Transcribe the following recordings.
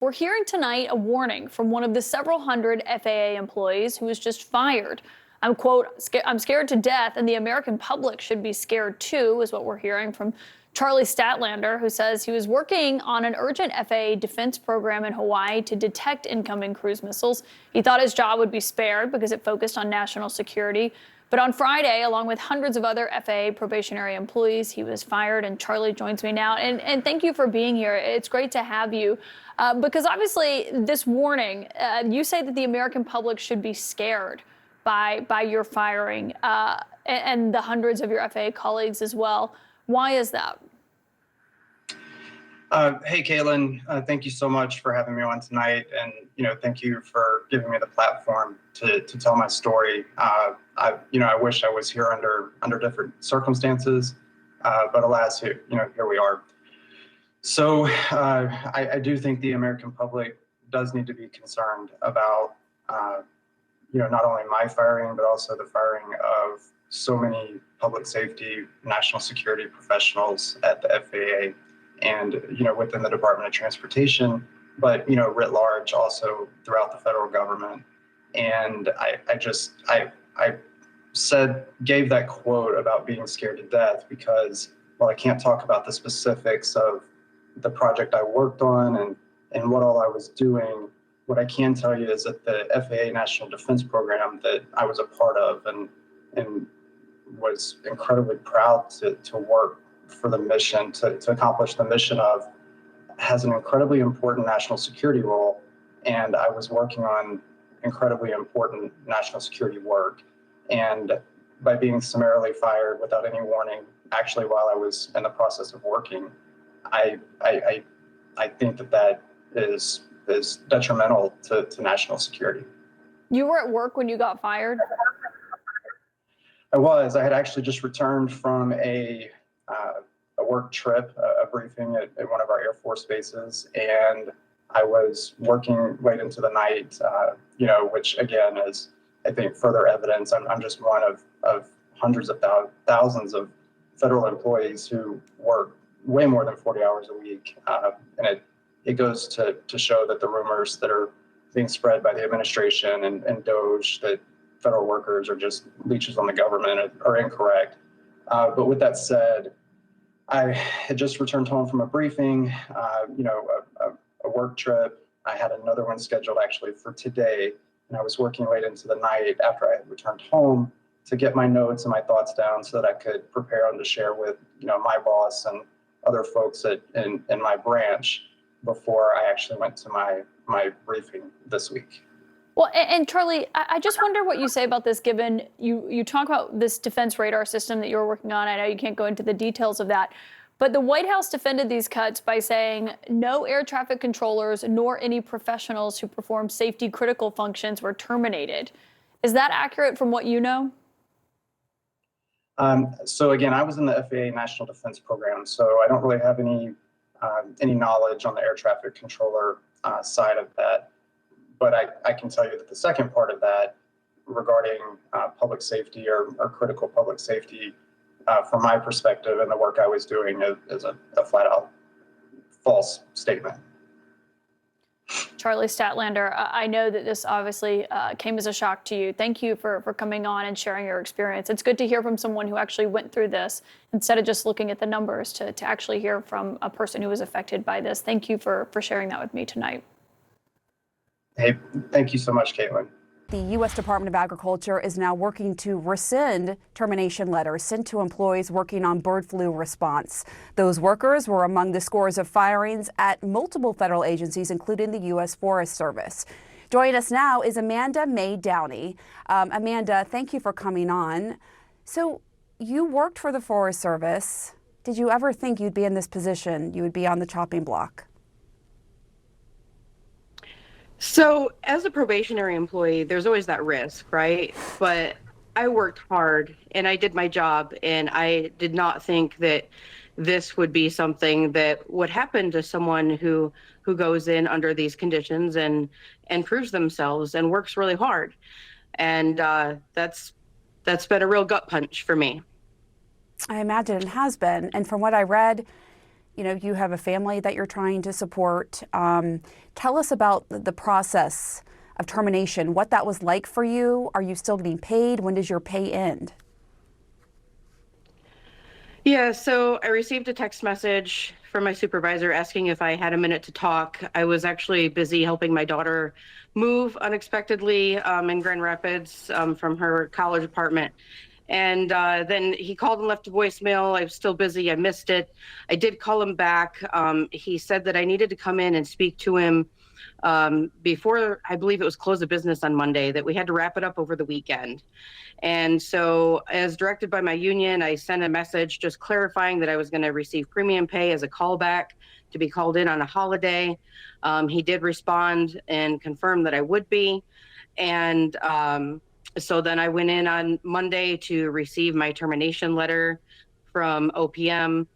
We're hearing tonight a warning from one of the several hundred FAA employees who was just fired. I'm quote, I'm scared to death, and the American public should be scared too, is what we're hearing from Charlie Statlander, who says he was working on an urgent FAA defense program in Hawaii to detect incoming cruise missiles. He thought his job would be spared because it focused on national security. But on Friday, along with hundreds of other FAA probationary employees, he was fired. And Charlie joins me now. And thank you for being here. It's great to have you. Because obviously this warning, you say that the American public should be scared by your firing and the hundreds of your FAA colleagues as well. Why is that? Hey, Caitlin, thank you so much for having me on tonight. And, thank you for giving me the platform to tell my story. I wish I was here under different circumstances, but alas, here we are. So I do think the American public does need to be concerned about, not only my firing, but also the firing of so many public safety, national security professionals at the FAA and, within the Department of Transportation, but, writ large also throughout the federal government. And I gave that quote about being scared to death because while I can't talk about the specifics of the project I worked on and what all I was doing, what I can tell you is that the FAA National Defense Program that I was a part of and was incredibly proud to work for the mission, to accomplish the mission of, has an incredibly important national security role. And I was working on incredibly important national security work. And by being summarily fired without any warning, actually while I was in the process of working, I think that is detrimental to national security. You were at work when you got fired? I had actually just returned from a work trip, a briefing at one of our Air Force bases, and I was working late into the night, which again is, I think, further evidence. I'm just one of hundreds of thousands of federal employees who work way more than 40 hours a week. And it goes to show that the rumors that are being spread by the administration and DOGE that federal workers are just leeches on the government are incorrect. But with that said, I had just returned home from a briefing, a work trip. I had another one scheduled actually for today, and I was working late into the night after I had returned home to get my notes and my thoughts down so that I could prepare them to share with, my boss and other folks in my branch before I actually went to my briefing this week. Well, and Charlie, I just wonder what you say about this, given you talk about this defense radar system that you're working on. I know you can't go into the details of that, but the White House defended these cuts by saying no air traffic controllers nor any professionals who perform safety critical functions were terminated. Is that accurate from what you know? So again, I was in the FAA National Defense Program, so I don't really have any knowledge on the air traffic controller side of that. But I can tell you that the second part of that regarding public safety or critical public safety, from my perspective and the work I was doing, is a flat out false statement. Charlie Statlander, I know that this obviously came as a shock to you. Thank you for coming on and sharing your experience. It's good to hear from someone who actually went through this instead of just looking at the numbers, to actually hear from a person who was affected by this. Thank you for sharing that with me tonight. Hey, thank you so much, Caitlin. The U.S. Department of Agriculture is now working to rescind termination letters sent to employees working on bird flu response. Those workers were among the scores of firings at multiple federal agencies, including the U.S. Forest Service. Joining us now is Amanda Mae Downey. Amanda, thank you for coming on. So you worked for the Forest Service. Did you ever think you'd be in this position? You would be on the chopping block? So as a probationary employee, there's always that risk, right? But I worked hard and I did my job, and I did not think that this would be something that would happen to someone who goes in under these conditions and proves themselves and works really hard. And that's been a real gut punch for me. I imagine it has been. And from what I read, you know, you have a family that you're trying to support. Tell us about the process of termination, what that was like for you. Are you still getting paid? When does your pay end? Yeah, so I received a text message from my supervisor asking if I had a minute to talk. I was actually busy helping my daughter move unexpectedly in Grand Rapids from her college apartment. And then he called and left a voicemail. I was still busy. I missed it. I did call him back. He said that I needed to come in and speak to him before, I believe it was close of business on Monday, that we had to wrap it up over the weekend. And so, as directed by my union, I sent a message just clarifying that I was going to receive premium pay as a callback to be called in on a holiday. He did respond and confirm that I would be. And so then I went in on Monday to receive my termination letter from OPM,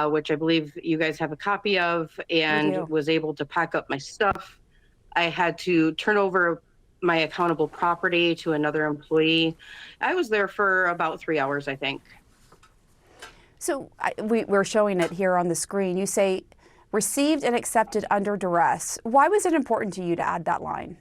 which I believe you guys have a copy of, and was able to pack up my stuff. I had to turn over my accountable property to another employee. I was there for about 3 hours, I think. So we're showing it here on the screen. You say received and accepted under duress. Why was it important to you to add that line?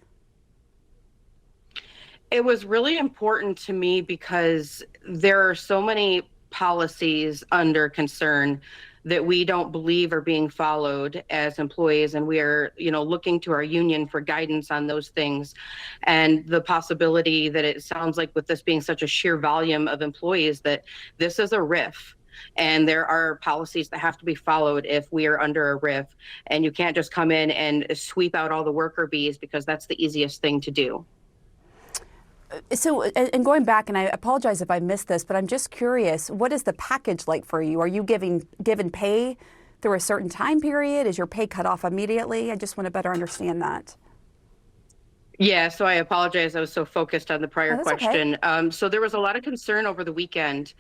It was really important to me because there are so many policies under concern that we don't believe are being followed as employees, and we are, looking to our union for guidance on those things. And the possibility that it sounds like with this being such a sheer volume of employees that this is a RIF, and there are policies that have to be followed if we are under a RIF, and you can't just come in and sweep out all the worker bees because that's the easiest thing to do. So, and going back, and I apologize if I missed this, but I'm just curious, what is the package like for you? Are you given pay through a certain time period? Is your pay cut off immediately? I just want to better understand that. Yeah, so I apologize. I was so focused on the prior question. Okay. So there was a lot of concern over the weekend.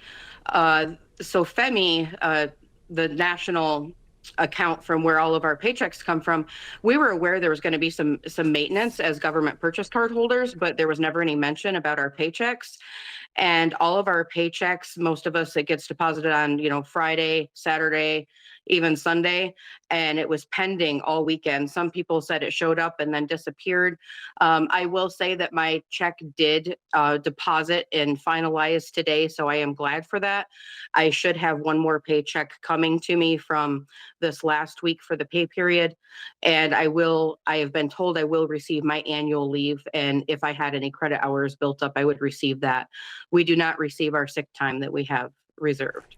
So FEMI, the national account from where all of our paychecks come from, we were aware there was going to be some maintenance as government purchase card holders, but there was never any mention about our paychecks. And all of our paychecks, most of us, it gets deposited on, Friday, Saturday, even Sunday, and it was pending all weekend. Some people said it showed up and then disappeared. I will say that my check did deposit and finalize today, so I am glad for that. I should have one more paycheck coming to me from this last week for the pay period, and I have been told I will receive my annual leave, and if I had any credit hours built up, I would receive that. We do not receive our sick time that we have reserved.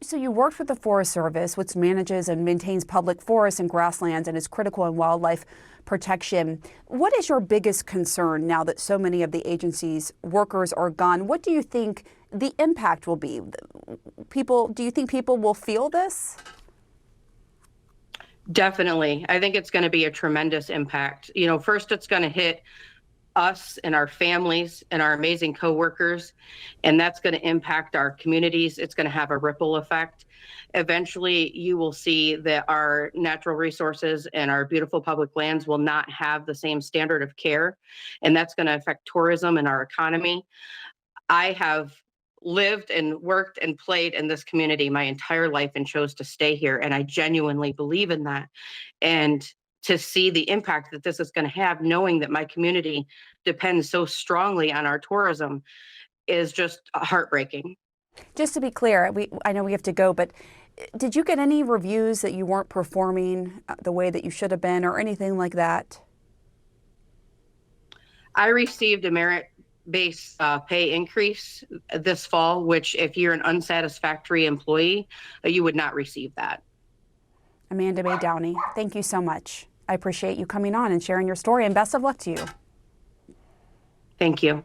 So you worked with the Forest Service, which manages and maintains public forests and grasslands and is critical in wildlife protection. What is your biggest concern now that so many of the agency's workers are gone? What do you think the impact will be? Do you think people will feel this? Definitely. I think it's going to be a tremendous impact. First it's going to hit us and our families and our amazing coworkers, and that's going to impact our communities. It's going to have a ripple effect. Eventually, you will see that our natural resources and our beautiful public lands will not have the same standard of care, and that's going to affect tourism and our economy. I have lived and worked and played in this community my entire life and chose to stay here, and I genuinely believe in that. And to see the impact that this is going to have, knowing that my community depends so strongly on our tourism, is just heartbreaking. Just to be clear, I know we have to go, but did you get any reviews that you weren't performing the way that you should have been or anything like that? I received a merit-based pay increase this fall, which if you're an unsatisfactory employee, you would not receive that. Amanda Mae Downey, thank you so much. I appreciate you coming on and sharing your story, and best of luck to you. Thank you.